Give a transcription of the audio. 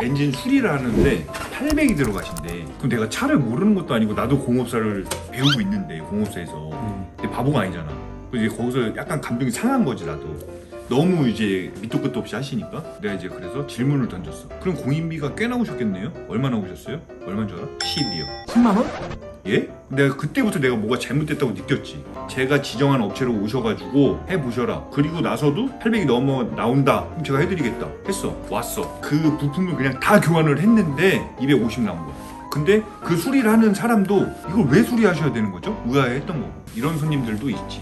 엔진 수리를 하는데 800이 들어가신대. 그럼 내가 차를 모르는 것도 아니고 나도 공업사를 배우고 있는데 공업사에서 근데 바보가 아니잖아. 그래서 이제 거기서 약간 감정이 상한 거지 나도. 너무 이제 밑도 끝도 없이 하시니까 내가 이제 그래서 질문을 던졌어. 그럼 공인비가 꽤 나오셨겠네요? 얼마 나오셨어요? 얼마인 줄 알아? 10이요. 10만 원? 예? 내가 그때부터 내가 뭐가 잘못됐다고 느꼈지. 제가 지정한 업체로 오셔가지고 해보셔라. 그리고 나서도 800이 넘어 나온다. 그럼 제가 해드리겠다. 했어. 왔어. 그 부품을 그냥 다 교환을 했는데 250 나온 거야. 근데 그 수리를 하는 사람도 이걸 왜 수리하셔야 되는 거죠? 의아해했던 거고. 이런 손님들도 있지.